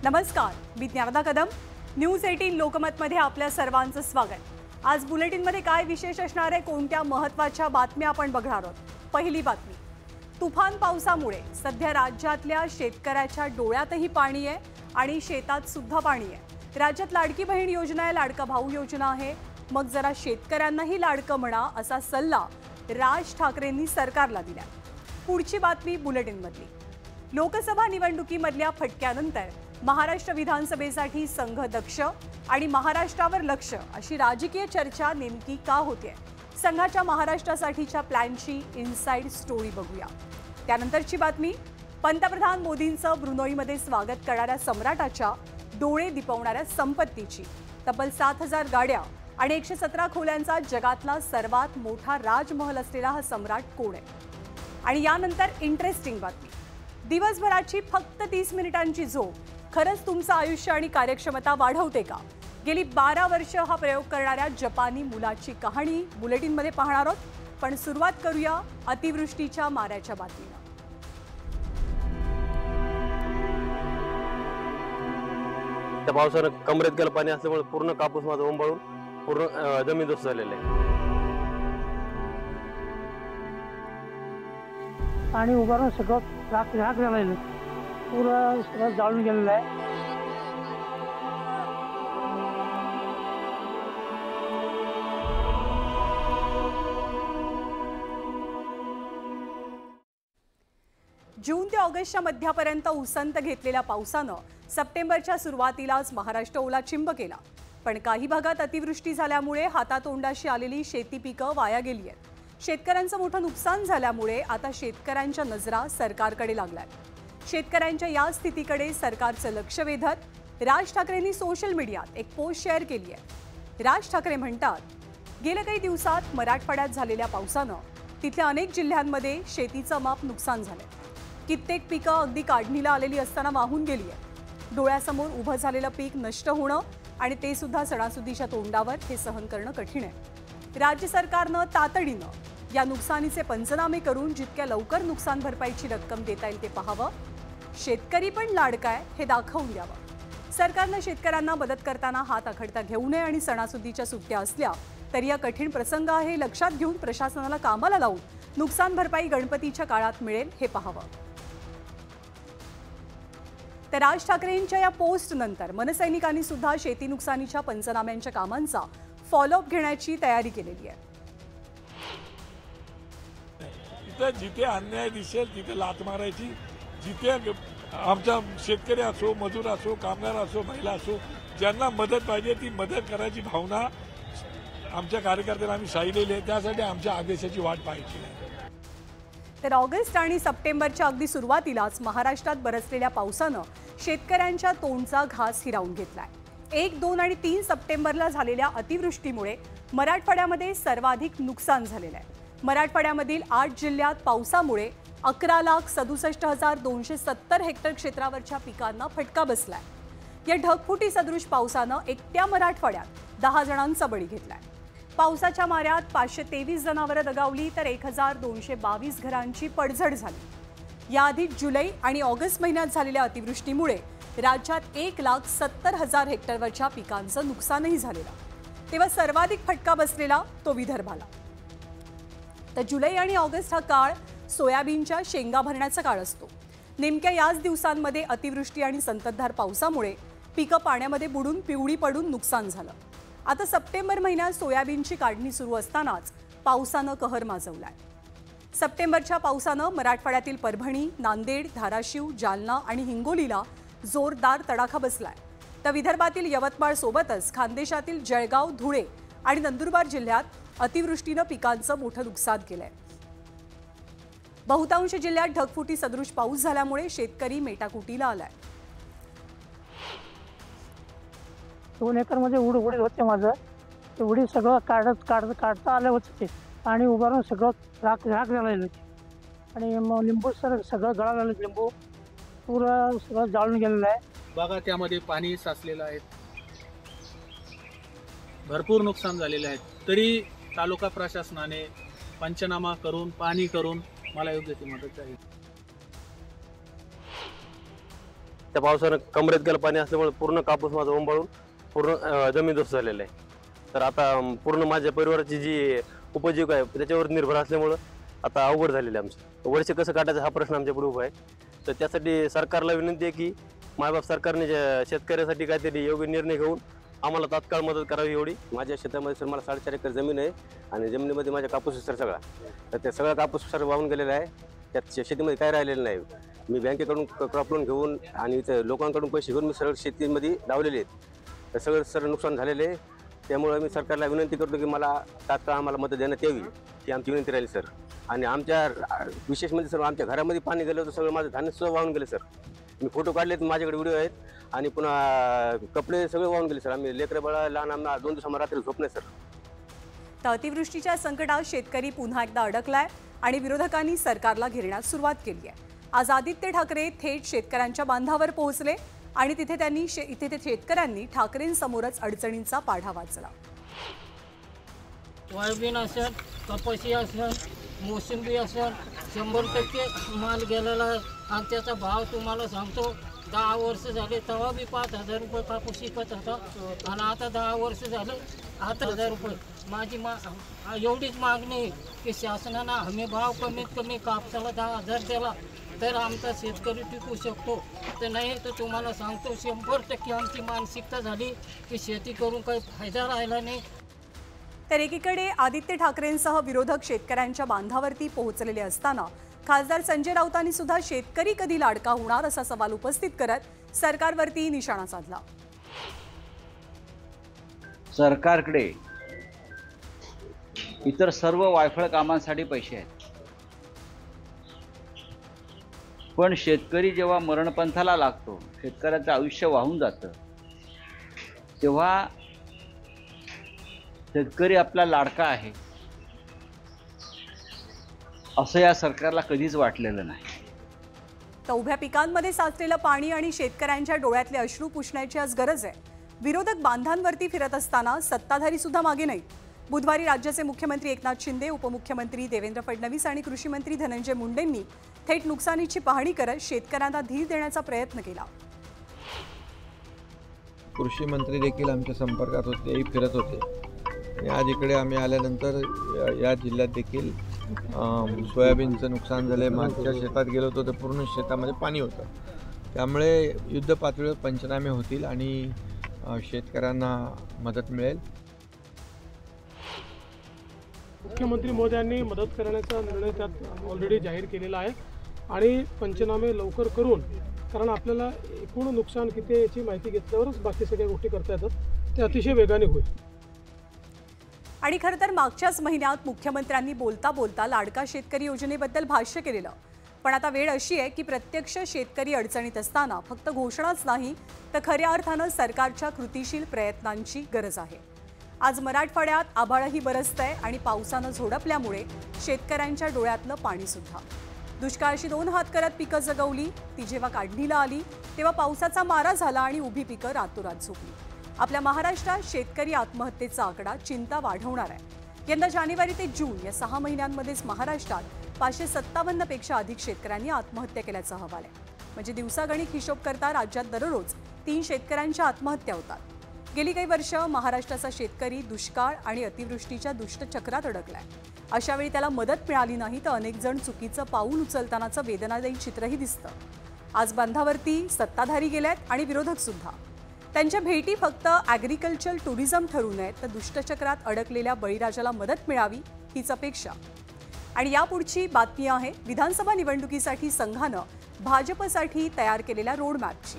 नमस्कार, मी ज्ञानदा कदम. न्यूज 18 लोकमतमध्ये आपल्या सर्वांचं स्वागत. आज बुलेटिनमध्ये काय विशेष असणार आहे, कोणत्या महत्त्वाच्या बातम्या आपण बघणार आहोत. पहिली बातमी, तुफान पावसामुळे सध्या राज्यातल्या शेतकऱ्याच्या डोळ्यातही पाणी आहे आणि शेतात सुद्धा पाणी आहे. राज्यात लाडकी बहीण योजना आहे, लाडका भाऊ योजना आहे. मग जरा शेतकऱ्यांनाही लाडकं म्हणा असा सल्ला राज ठाकरेंनी सरकारला दिला. पुढची बातमी बुलेटिनमधली, लोकसभा निवडणुकीमधल्या फटक्यानंतर महाराष्ट्र विधानसभेसाठी संघ दक्ष आणि महाराष्ट्रावर लक्ष अशी राजकीय चर्चा नेमकी का होते? संघाच्या महाराष्ट्रासाठीच्या प्लॅनची इनसाइड स्टोरी बघूया. त्यानंतरची बातमी, पंतप्रधान मोदींचं ब्रुनोईमध्ये स्वागत करणाऱ्या सम्राटाच्या डोळे दिपवणाऱ्या संपत्तीची. तब्बल 7000 गाड्या आणि 117 खोल्यांचा जगातला सर्वात मोठा राजमहल असलेला हा सम्राट कोण आहे? आणि यानंतर इंटरेस्टिंग बातमी, दिवसभराची फक्त 30 मिनिटांची झोप खरंच तुमचं आयुष्य आणि कार्यक्षमता वाढवते का? गेली 12 वर्ष हा प्रयोग करणाऱ्या जपानी मुलाची कहाणी बुलेटिनमध्ये पाहणार आहोत. पण सुरुवात करूया अतिवृष्टीच्या माऱ्याच्या बातमीनं. त्या पावसानं कमरेत गेलं पाणी असल्यामुळे पूर्ण कापूस माझा ओंबाळून पूर्ण जमीनदोस्त झालेलं आहे. पाणी उभारून सगळं राख झालेलं आहे, पुरं सगळं जाळून गेलेलं आहे. जून ते ऑगस्टच्या मध्यापर्यंत उसंत घेतलेल्या पावसानं सप्टेंबरच्या सुरुवातीलाच महाराष्ट्र ओलाचिंब केला. पण काही भागात अतिवृष्टी झाल्यामुळे हातातोंडाशी आलेली शेती पिकं वाया गेली आहेत. शेतकऱ्यांचं मोठं नुकसान झाल्यामुळे आता शेतकऱ्यांच्या नजरा सरकारकडे लागल्यात. शेतकऱ्यांच्या या स्थितीकडे सरकारचं लक्ष वेधत राज ठाकरेंनी सोशल मीडियात एक पोस्ट शेअर केली आहे. राज ठाकरे म्हणतात, गेल्या काही दिवसात मराठवाड्यात झालेल्या पावसानं तिथल्या अनेक जिल्ह्यांमध्ये शेतीचं माप नुकसान झालंय. कित्येक पिकं अगदी काढणीला आलेली असताना वाहून गेली आहेत. डोळ्यासमोर उभं झालेलं पीक नष्ट होणं आणि ते सुद्धा सणासुदीच्या तोंडावर हे सहन करणं कठीण आहे. राज्य सरकारनं तातडीनं या नुकसानीचे पंचनामे करून जितक्या लवकर नुकसान भरपाईची रक्कम देता येईल ते पाहावं. शेतकरी पण लाडकाय हे दाखवून द्यावं. सरकारनं शेतकऱ्यांना मदत करताना हात आखडता घेऊ नये आणि सणासुदीच्या सुट्ट्या असल्या तरी या कठीण प्रसंग आहे लक्षात घेऊन प्रशासनाला कामाला लावून नुकसान भरपाई गणपतीच्या काळात मिळेल हे पाहावं. तर राज ठाकरेंच्या या पोस्ट नंतर मनसैनिकांनी सुद्धा शेती नुकसानीच्या पंचनाम्यांच्या कामांचा फॉलोअप घेण्याची तयारी केलेली आहे. जिथे अन्याय दिसेल तिथे लात मारायची. जिथे आमचा शेतकरी असो, मजूर असो, कामगार असो, महिला असो, ज्यांना मदत पाहिजे ती मदत करायची भावना आमच्या कार्यकर्त्यांना आम्ही सांगितलेली आहे. त्यासाठी आमच्या आदेशाची वाट पाहायची नाही. तर ऑगस्ट आणि सप्टेंबरच्या अगदी सुरुवातीलाच महाराष्ट्रात बरसलेल्या पावसानं शेतकऱ्यांच्या तोंडचा घास हिरावून घेतलाय. 1, 2 आणि 3 सप्टेंबरला झालेल्या अतिवृष्टीमुळे मराठवाड्यामध्ये सर्वाधिक नुकसान झालेलं आहे. मराठवाड्यामधील 8 जिल्ह्यात पावसामुळे 11,67,270 हेक्टर क्षेत्रावरच्या पिकांना फटका बसलाय. या ढगफुटी सदृश पावसानं एकट्या मराठवाड्यात 10 जणांचा बळी घेतलाय. पावसाच्या माऱ्यात 523 जनावरं दगावली तर 1222 घरांची पडझड झाली. याआधी जुलै आणि ऑगस्ट महिन्यात झालेल्या अतिवृष्टीमुळे राज्यात 1,70,000 हेक्टरवरच्या पिकांचं नुकसानही झालेलं. तेव्हा सर्वाधिक फटका बसलेला तो विदर्भाला. तर जुलै आणि ऑगस्ट हा काळ सोयाबीनच्या शेंगा भरण्याचा काळ असतो. नेमक्या याच दिवसांमध्ये अतिवृष्टी आणि संततधार पावसामुळे पिकं पाण्यामध्ये बुडून पिवळी पडून नुकसान झालं. आता सप्टेंबर महिन्यात सोयाबीनची काढणी सुरू असतानाच पावसानं कहर माजवलाय. सप्टेंबरच्या पावसानं मराठवाड्यातील परभणी, नांदेड, धाराशिव, जालना आणि हिंगोलीला जोरदार तडाखा बसलाय. तर विदर्भातील यवतमाळ सोबतच खानदेशातील जळगाव, धुळे आणि नंदुरबार जिल्ह्यात अतिवृष्टीनं पिकांचं मोठं नुकसान केलंय. बहुतांश जिल्ह्यात ढगफुटी सदृश पाऊस झाल्यामुळे शेतकरी मेटाकुटीला आलाय. 2 एकरमध्ये उडीद होते माझं. ते उडीद सगळं काढता आलं होतं. ते पाणी उभारून सगळं राख झालेलं होते आणि मग लिंबू सगळं गळालेलं. लिंबू पुरं सगळं जाळून गेलेलं आहे. बघा त्यामध्ये पाणी साचलेलं आहे, भरपूर नुकसान झालेले आहे. तरी तालुका प्रशासनाने पंचनामा करून पाणी करून मला योग्य ती मदत झाली. त्या पावसानं कमरेत गेलं पाणी असल्यामुळे पूर्ण कापूस माझा ओंबाळून पूर्ण जमीनदोस्त झालेला आहे. तर आता पूर्ण माझ्या परिवाराची जी उपजीविका आहे त्याच्यावर निर्भर असल्यामुळं आता अवघड झालेलं आहे आमचं. वर्ष कसं काढायचं हा प्रश्न आमच्यापुढे उभा आहे. तर त्यासाठी सरकारला विनंती आहे की मायबाप सरकारने शेतकऱ्यासाठी काहीतरी योग्य निर्णय घेऊन आम्हाला तात्काळ मदत करावी. एवढी माझ्या शेतामध्ये सर मला 4.5 एकर जमीन आहे आणि जमिनीमध्ये माझ्या कापूस सर सगळा, तर ते सगळा कापूस सर वाहून गेलेला आहे. त्यात शेतीमध्ये काय राहिलेलं नाही. मी बँकेकडून क्रॉप लोन घेऊन आणि इथं लोकांकडून पैसे घेऊन मी सरळ शेतीमध्ये लावलेले आहेत. तर सगळं सर नुकसान झालेले आहे. त्यामुळे मी सरकारला विनंती करतो की मला तात्काळ आम्हाला मदत देण्यात यावी, ही आमची विनंती राहील सर. आणि आमच्या विशेष म्हणजे सर आमच्या घरामध्ये पाणी गेलं होतं, सगळं माझं धान्य सुद्धा वाहून गेले सर. मी फोटो काढलेत, माझ्याकडे व्हिडिओ आहेत. आणि पुन्हा कपडे सगळे वाहून गेले सर. आम्ही लेकरं बाळा लहान आम्हाला 2 दिवसामध्ये रात्री झोप नाही सर. तर अतिवृष्टीच्या संकटात शेतकरी पुन्हा एकदा अडकलाय आणि विरोधकांनी सरकारला घेरण्यास सुरुवात केली आहे. आज आदित्य ठाकरे थेट शेतकऱ्यांच्या बांधावर पोहोचले आणि तिथे शेतकऱ्यांनी ठाकरेंसमोरच अडचणींचा पाढा वाचला. सोयाबीन असेल, कपाशी असेल, मोसंबी असेल, 100% माल गेलेला आहे. आणि त्याचा भाव तुम्हाला सांगतो, 10 वर्ष झाले तेव्हा बी 5,000 रुपये कापूस विकत होता आणि आता 10 वर्ष झाले 8,000 रुपये. माझी एवढीच मागणी आहे की शासनानं हमी भाव कमीत कमी कापसाला 10,000 दिला तर आमचा शेतकरी टिकू शकतो. तर नाही तर तुम्हाला सांगतो 100% आमची मानसिकता झाली की शेती करून काही फायदा राहिला नाही. तर एकीकडे आदित्य ठाकरेंसह विरोधक शेतकऱ्यांच्या बांधावरती पोहोचलेले असताना खासदार संजय राऊतांनी सुद्धा शेतकरी कधी लाडका होणार असा सवाल उपस्थित करत सरकारवरती निशाणा साधला. सरकारकडे इतर सर्व वायफळ कामांसाठी पैसे आहेत, पण शेतकरी जेव्हा मरणपंथाला लागतो, शेतकऱ्याचं आयुष्य वाहून जातं, तेव्हा शेतकरी आपला लाडका आहे असं या सरकारला कधीच वाटलेलं नाही. तर उभ्या पिकांमध्ये साचलेलं पाणी आणि शेतकऱ्यांच्या डोळ्यातले अश्रू पुसण्याची आज गरज आहे. विरोधक बांधांवरती फिरत असताना सत्ताधारी सुद्धा मागे नाहीत. बुधवारी राज्याचे मुख्यमंत्री एकनाथ शिंदे, उपमुख्यमंत्री देवेंद्र फडणवीस आणि कृषी मंत्री धनंजय मुंडेंनी थेट नुकसानीची पाहणी करत शेतकऱ्यांना धीर देण्याचा प्रयत्न केला. कृषी मंत्री देखील आमच्या संपर्कात होते, तेही फिरत होते. आणि आज इकडे आम्ही आल्यानंतर या जिल्ह्यात देखील सोयाबीनचं नुकसान झालं. मागच्या शेतात गेलो होतो तर पूर्ण शेतामध्ये पाणी होतं. त्यामुळे युद्ध पातळीवर पंचनामे होतील आणि शेतकऱ्यांना मदत मिळेल. मुख्यमंत्री महोदयांनी मदत करण्याचा निर्णय त्यात ऑलरेडी जाहीर केलेला आहे आणि पंचनामे लवकर करून, कारण आपल्याला एकूण नुकसान किती याची माहिती घेतल्यावरच बाकी सगळ्या गोष्टी करता येतात, ते अतिशय वेगाने होईल. आणि खरं तर मागच्याच महिन्यात मुख्यमंत्र्यांनी बोलता बोलता लाडका शेतकरी योजनेबद्दल भाष्य केलेलं. पण आता वेळ अशी आहे की प्रत्यक्ष शेतकरी अडचणीत असताना फक्त घोषणाच नाही तर खऱ्या अर्थानं सरकारच्या कृतीशील प्रयत्नांची गरज आहे. आज मराठवाड्यात आभाळही बरसतंय आणि पावसानं झोडपल्यामुळे शेतकऱ्यांच्या डोळ्यातलं पाणी सुद्धा. दुष्काळाशी 2 हात करत पिकं जगवली, ती जेव्हा काढणीला आली तेव्हा पावसाचा मारा झाला आणि उभी पिकं रातोरात झोपली. आपल्या महाराष्ट्रात शेतकरी आत्महत्येचा आकडा चिंता वाढवणार आहे. यंदा जानेवारी ते जून या 6 महिन्यांमध्येच महाराष्ट्रात 557 पेक्षा अधिक शेतकऱ्यांनी आत्महत्या केल्याचा अहवाल आहे. म्हणजे दिवसागणिक हिशोब करता राज्यात दररोज 3 शेतकऱ्यांच्या आत्महत्या होतात. गेली काही वर्ष महाराष्ट्राचा शेतकरी दुष्काळ आणि अतिवृष्टीच्या दुष्टचक्रात अडकलाय. अशावेळी त्याला मदत मिळाली नाही तर अनेक जण चुकीचं पाऊल उचलतानाचं वेदनादायी चित्रही दिसतं. आज बांधावरती सत्ताधारी गेलेत आणि विरोधक सुद्धा. त्यांच्या भेटी फक्त ॲग्रिकल्चर टुरिझम ठरू नयेत तर दुष्टचक्रात अडकलेल्या बळीराजाला मदत मिळावी हीच अपेक्षा. आणि यापुढची बातमी आहे विधानसभा निवडणुकीसाठी संघानं भाजपसाठी तयार केलेल्या रोडमॅपची.